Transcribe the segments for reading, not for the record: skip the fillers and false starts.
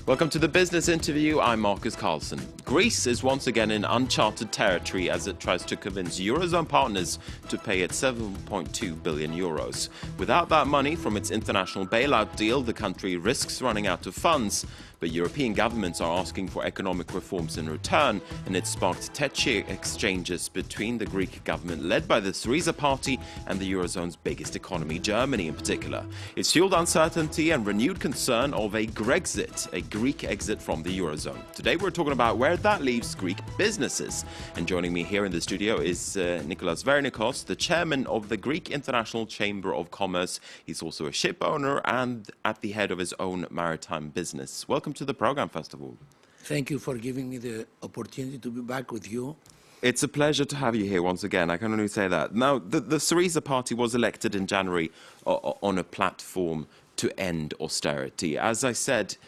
Welcome to the Business Interview. I'm Marcus Carlson. Greece is once again in uncharted territory as it tries to convince Eurozone partners to pay its 7.2 billion euros. Without that money from its international bailout deal, the country risks running out of funds. But European governments are asking for economic reforms in return, and it sparked tetchy exchanges between the Greek government led by the Syriza party and the Eurozone's biggest economy, Germany in particular. It's fueled uncertainty and renewed concern of a Grexit, a Greek exit from the Eurozone. Today we're talking about where that leaves Greek businesses. And joining me here in the studio is Nicolas Vernicos, the chairman of the Greek International Chamber of Commerce. He's also a ship owner and at the head of his own maritime business. Welcome to the program, first of all. Thank you for giving me the opportunity to be back with you. It's a pleasure to have you here once again. I can only say that. Now, the Syriza party was elected in January on a platform to end austerity. As I said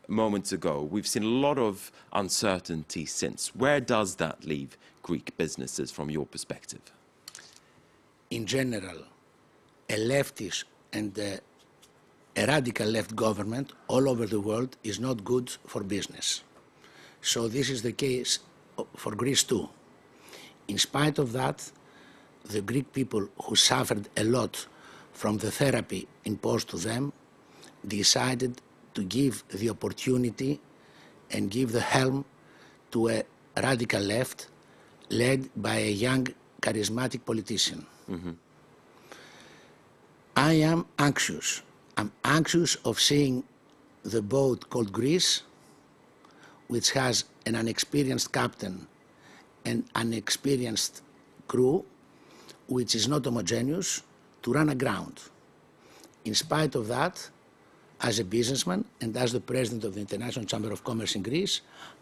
moments ago, we've seen a lot of uncertainty since. Where does that leave Greek businesses from your perspective? In general, a leftist and a radical left government all over the world is not good for business. So this is the case for Greece too. In spite of that, the Greek people who suffered a lot from the therapy imposed to them decided to give the opportunity and give the helm to a radical left led by a young, charismatic politician. Mm-hmm. I am anxious. I'm anxious of seeing the boat called Greece, which has an unexperienced captain and unexperienced crew, which is not homogeneous, to run aground. In spite of that, as a businessman and as the president of the International Chamber of Commerce in Greece,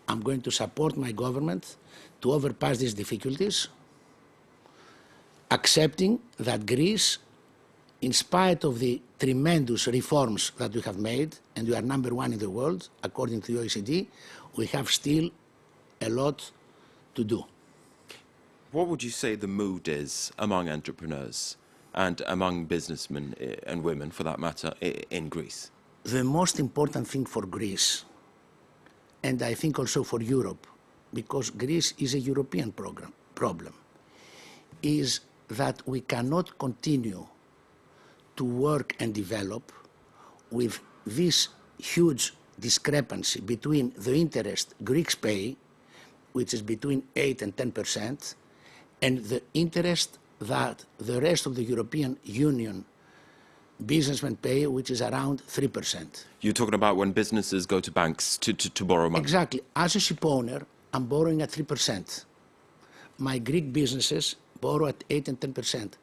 I'm going to support my government to overpass these difficulties, accepting that Greece, in spite of the tremendous reforms that we have made, and we are number one in the world, according to the OECD, we have still a lot to do. What would you say the mood is among entrepreneurs and among businessmen and women, for that matter, in Greece? The most important thing for Greece, and I think also for Europe, because Greece is a European problem, is that we cannot continue to work and develop with this huge discrepancy between the interest Greeks pay, which is between 8 and 10%, and the interest that the rest of the European Union businessmen pay, which is around 3%. You're talking about when businesses go to banks to borrow money? Exactly. As a ship owner, I'm borrowing at 3%. My Greek businesses borrow at 8 and 10%.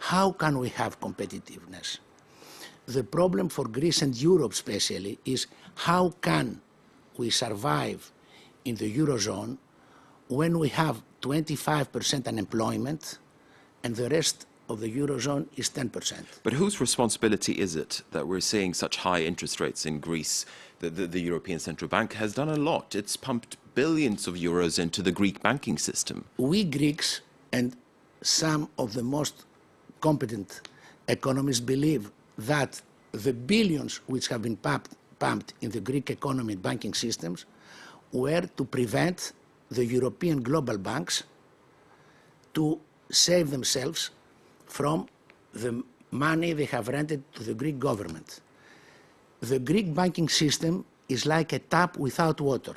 How can we have competitiveness? The problem for Greece and Europe especially is how can we survive in the Eurozone when we have 25% unemployment and the rest of the Eurozone is 10%. But whose responsibility is it that we're seeing such high interest rates in Greece? The European Central Bank has done a lot. It's pumped billions of euros into the Greek banking system. We Greeks and some of the most competent economists believe that the billions which have been pumped in the Greek economy and banking systems were to prevent the European global banks to save themselves from the money they have rented to the Greek government. The Greek banking system is like a tap without water.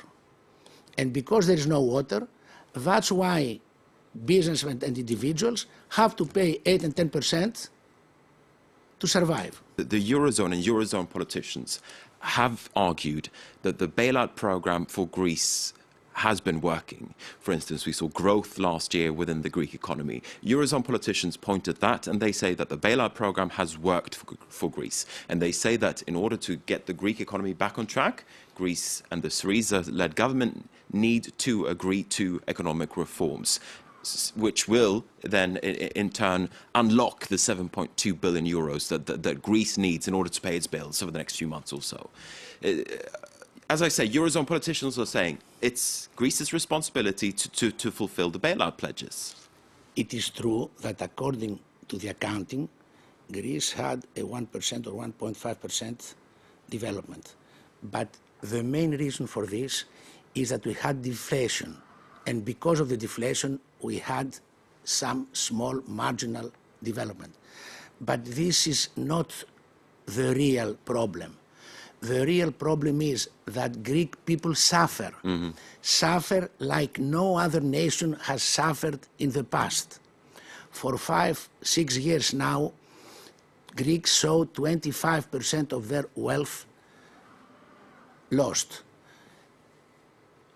And because there is no water, that's why businessmen and individuals have to pay 8 and 10% to survive. The Eurozone and Eurozone politicians have argued that the bailout program for Greece has been working. For instance, we saw growth last year within the Greek economy. Eurozone politicians point at that and they say that the bailout program has worked for Greece. And they say that in order to get the Greek economy back on track, Greece and the Syriza-led government need to agree to economic reforms, which will then in turn unlock the 7.2 billion euros that Greece needs in order to pay its bills over the next few months or so. As I say, Eurozone politicians are saying it's Greece's responsibility to fulfill the bailout pledges. It is true that according to the accounting, Greece had a 1% or 1.5% development. But The main reason for this is that we had deflation. And because of the deflation, we had some small marginal development. But this is not the real problem. The real problem is that Greek people suffer, suffer like no other nation has suffered in the past. For 5-6 years now, Greeks saw 25% of their wealth lost.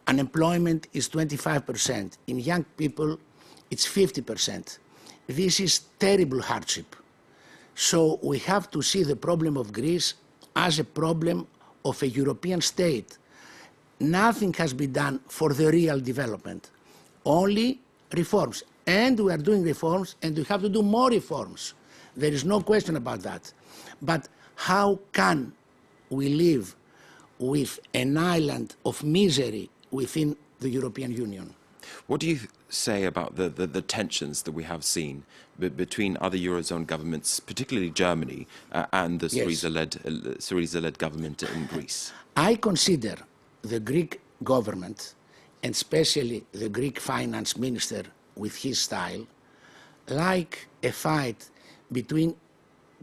Unemployment is 25%. In young people, it's 50%. This is terrible hardship. So we have to see the problem of Greece as a problem of a European state. Nothing has been done for the real development, only reforms. And we are doing reforms, and we have to do more reforms. There is no question about that. But how can we live with an island of misery within the European Union? What do you say about the tensions that we have seen between other Eurozone governments, particularly Germany, and the Syriza-led government in Greece? I consider the Greek government, and especially the Greek finance minister with his style, like a fight between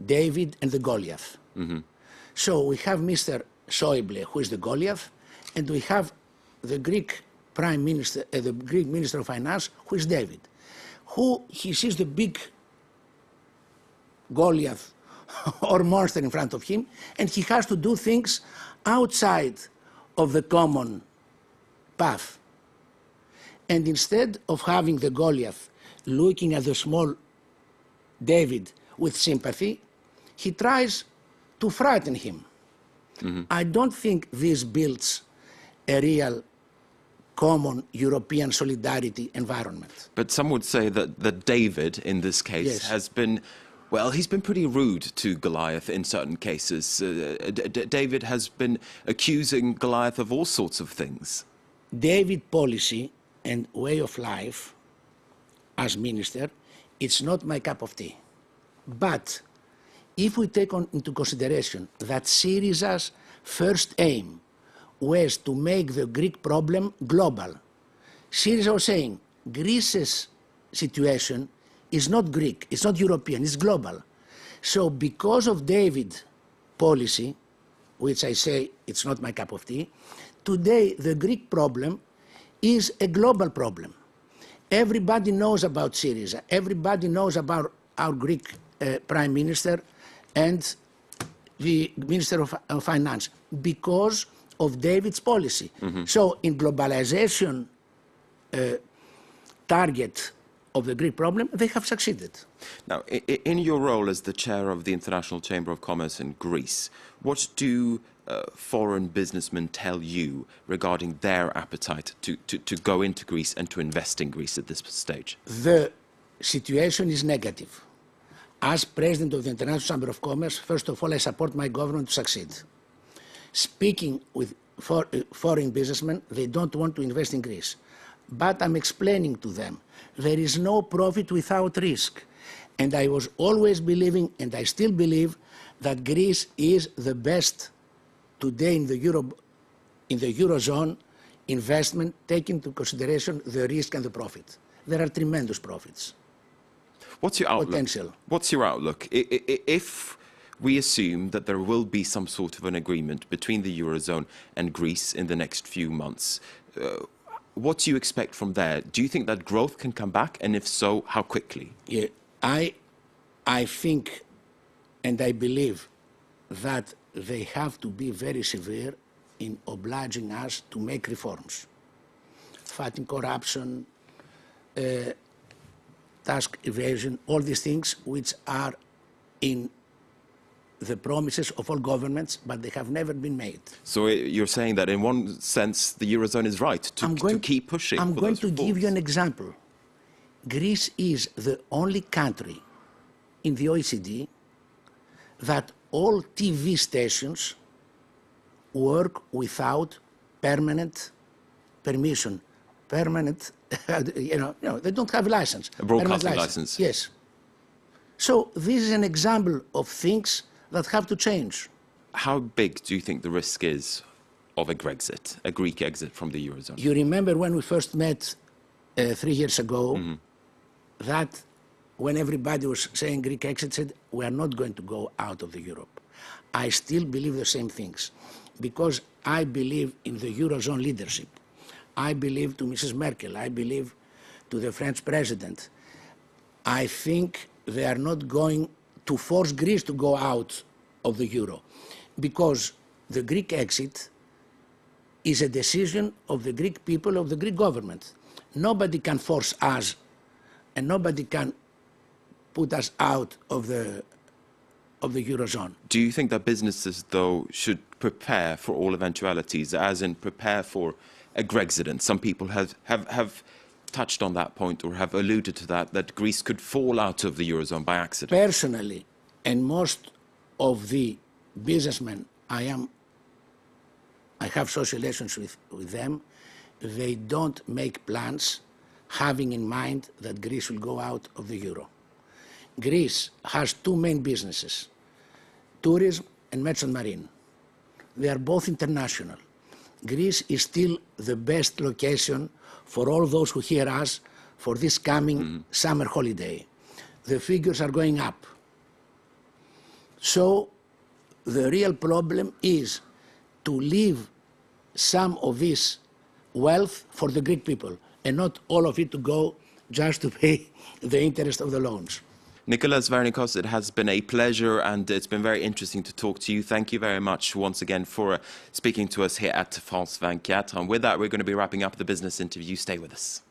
David and the Goliath. So we have Mr. Schäuble, who is the Goliath, and we have the Greek Prime Minister, the Greek Minister of Finance, who is David, who he sees the big Goliath or monster in front of him, and he has to do things outside of the common path. And instead of having the Goliath looking at the small David with sympathy, he tries to frighten him. I don't think this builds a real common European solidarity environment. But some would say that David, in this case, has been, well, he's been pretty rude to Goliath in certain cases. David has been accusing Goliath of all sorts of things. David policy and way of life as minister, it's not my cup of tea. But if we take into consideration that Syriza's first aim was to make the Greek problem global, Syriza was saying Greece's situation is not Greek, it's not European, it's global. So because of David's policy, which I say it's not my cup of tea, today the Greek problem is a global problem. Everybody knows about Syriza, everybody knows about our Greek Prime Minister and the Minister of Finance because of David's policy. So in globalization target of the Greek problem, they have succeeded. Now, in your role as the chair of the International Chamber of Commerce in Greece, what do foreign businessmen tell you regarding their appetite to go into Greece and to invest in Greece at this stage? The situation is negative. As president of the International Chamber of Commerce, first of all, I support my government to succeed. Speaking with foreign businessmen, they don't want to invest in Greece. But I'm explaining to them, there is no profit without risk. And I was always believing, and I still believe, that Greece is the best today in the Eurozone investment, taking into consideration the risk and the profit. There are tremendous profits. What's your outlook? Potential. What's your outlook? If we assume that there will be some sort of an agreement between the Eurozone and Greece in the next few months, what do you expect from there? Do you think that growth can come back? And if so, how quickly? Yeah, I think and I believe that they have to be very severe in obliging us to make reforms. Fighting corruption, tax evasion, all these things which are in the promises of all governments, but they have never been made. So you're saying that in one sense the Eurozone is right to keep pushing I'm for going those to reforms. give you an example. Greece is the only country in the OECD that all TV stations work without permanent permission. Permanent, they don't have a license. A broadcasting license. Yes. So this is an example of things that have to change. How big do you think the risk is of a Grexit, a Greek exit from the Eurozone? You remember when we first met 3 years ago, that when everybody was saying Greek exit, said we are not going to go out of the Europe. I still believe the same things because I believe in the Eurozone leadership. I believe to Mrs. Merkel. I believe to the French president. I think they are not going to force Greece to go out of the euro because the Greek exit is a decision of the Greek people, of the Greek government. Nobody can force us and nobody can put us out of the Eurozone. Do you think that businesses, though, should prepare for all eventualities, as in prepare for a Grexit? And some people have touched on that point or have alluded to that Greece could fall out of the Eurozone by accident. Personally, and most of the businessmen I have social relations with them, they don't make plans having in mind that Greece will go out of the euro. Greece has two main businesses, tourism and merchant marine. They are both international. Greece is still the best location for all those who hear us for this coming summer holiday. The figures are going up. So the real problem is to leave some of this wealth for the Greek people and not all of it to go just to pay the interest of the loans. Nicolas Vernicos, it has been a pleasure and it's been very interesting to talk to you. Thank you very much once again for speaking to us here at France 24. And with that, we're going to be wrapping up the business interview. Stay with us.